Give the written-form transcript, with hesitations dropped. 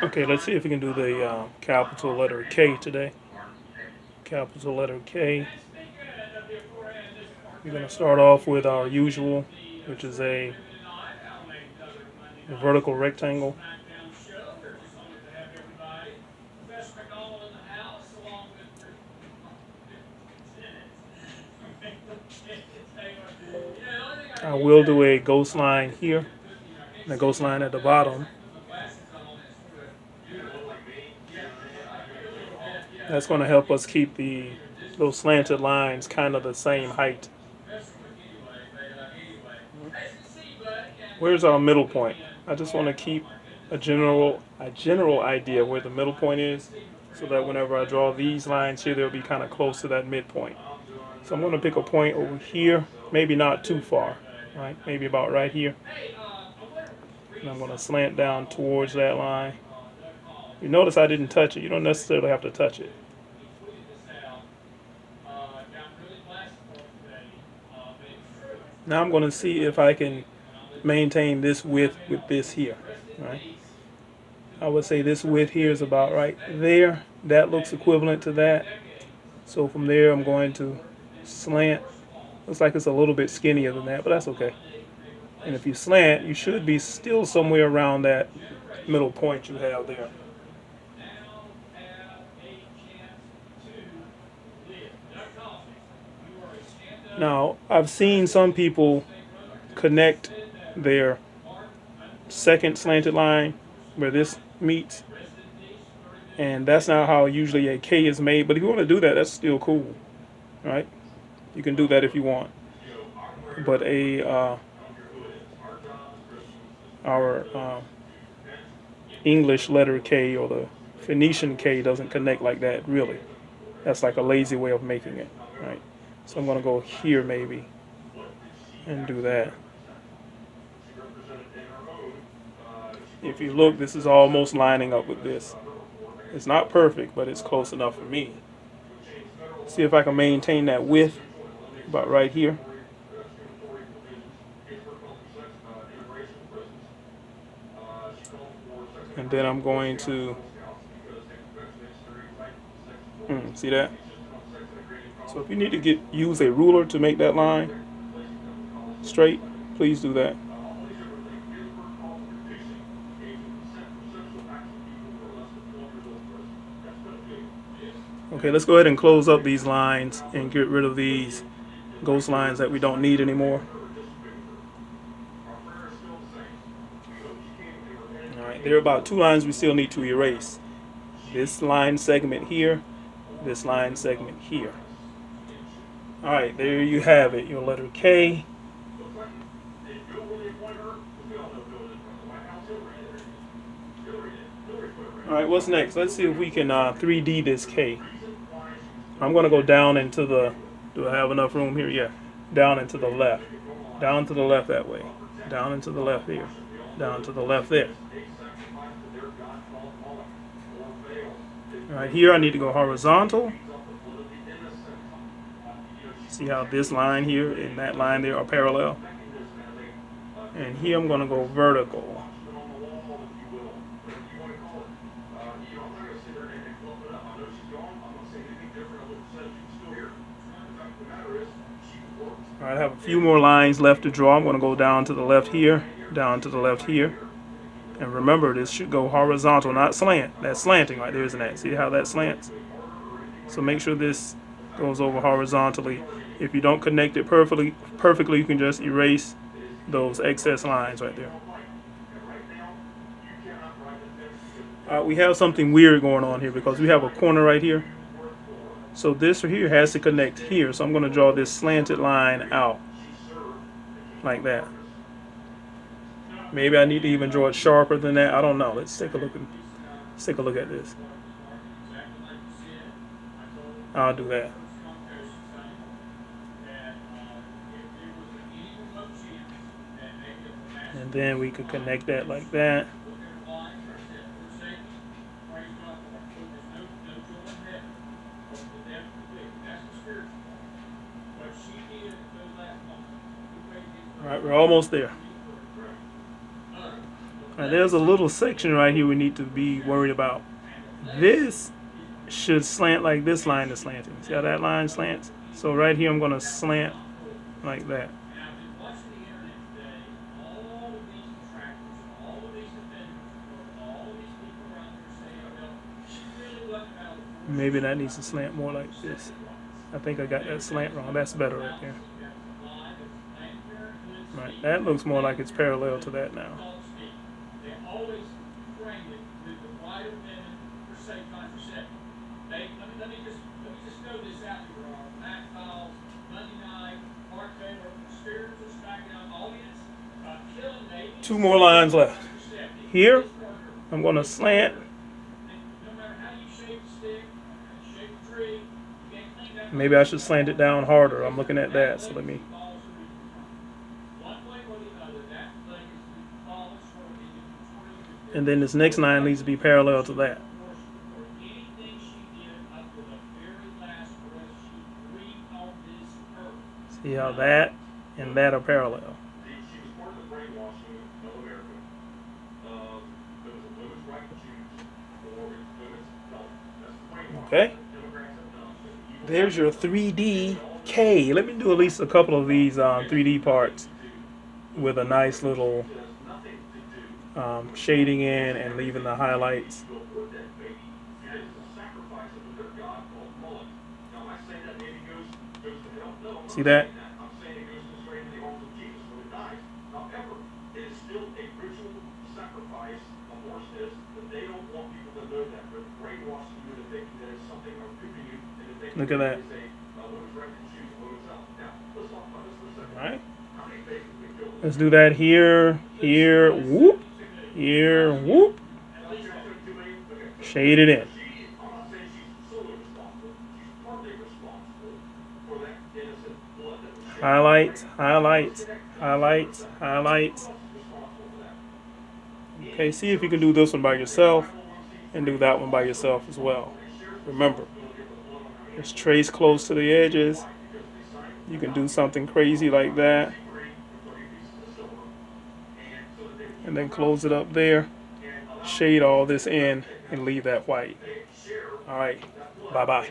Okay, let's see if we can do the capital letter K today. Capital letter K. We're going to start off with our usual, which is a vertical rectangle. I will do a ghost line here, and a ghost line at the bottom. That's going to help us keep those slanted lines kind of the same height. Where's our middle point? I just want to keep a general idea where the middle point is, so that whenever I draw these lines here, they'll be kind of close to that midpoint. So I'm going to pick a point over here, maybe not too far, right? Maybe about right here. And I'm going to slant down towards that line. You notice I didn't touch it. You don't necessarily have to touch it. Now I'm going to see if I can maintain this width with this here, right? I would say this width here is about right there. That looks equivalent to that. So from there, I'm going to slant. Looks like it's a little bit skinnier than that, but that's okay. And if you slant, you should be still somewhere around that middle point you have there. Now, I've seen some people connect their second slanted line where this meets, and that's not how usually a K is made. But if you want to do that, that's still cool, right? You can do that if you want. But our English letter K or the Phoenician K doesn't connect like that, really. That's like a lazy way of making it, right? So I'm going to go here maybe and do that. If you look, this is almost lining up with this. It's not perfect, but it's close enough for me. See if I can maintain that width about right here. And then I'm going to see that? So if you need to use a ruler to make that line straight, please do that. Okay, let's go ahead and close up these lines and get rid of these ghost lines that we don't need anymore. All right, there are about 2 lines we still need to erase. This line segment here, this line segment here. All right, there you have it, your letter K. All right, what's next? Let's see if we can 3D this K. I'm going to go down into the, do I have enough room here? Yeah, down into the left. Down to the left that way. Down into the left here. Down to the left there. All right, here I need to go horizontal. See how this line here and that line there are parallel? And here I'm going to go vertical. All right, I have a few more lines left to draw. I'm going to go down to the left here, down to the left here. And remember, this should go horizontal, not slant. That's slanting right there, isn't that? See how that slants? So make sure this goes over horizontally. If you don't connect it perfectly, you can just erase those excess lines right there. We have something weird going on here because we have a corner right here. So this right here has to connect here. So I'm going to draw this slanted line out like that. Maybe I need to even draw it sharper than that. I don't know. Let's take a look at this. I'll do that. And then we could connect that like that. All right, we're almost there. Now, there's a little section right here we need to be worried about. This should slant like this line is slanting. See how that line slants? So right here I'm going to slant like that. Maybe that needs to slant more like this. I think I got that slant wrong. That's better right there. Right, that looks more like it's parallel to that now. Two more lines left. Here, I'm going to slant. Maybe I should slant it down harder. I'm looking at that, so let me. And then this next line needs to be parallel to that. See how that and that are parallel. Okay. There's your 3D K. Let me do at least a couple of these 3D parts with a nice little shading in and leaving the highlights. See that? Look at that. Alright. Let's do that here, here, whoop, here, whoop. Shade it in. Highlights, highlights, highlights, highlights. Okay, see if you can do this one by yourself and do that one by yourself as well. Remember, just trace close to the edges. You can do something crazy like that. And then close it up there. Shade all this in and leave that white. Alright, bye-bye.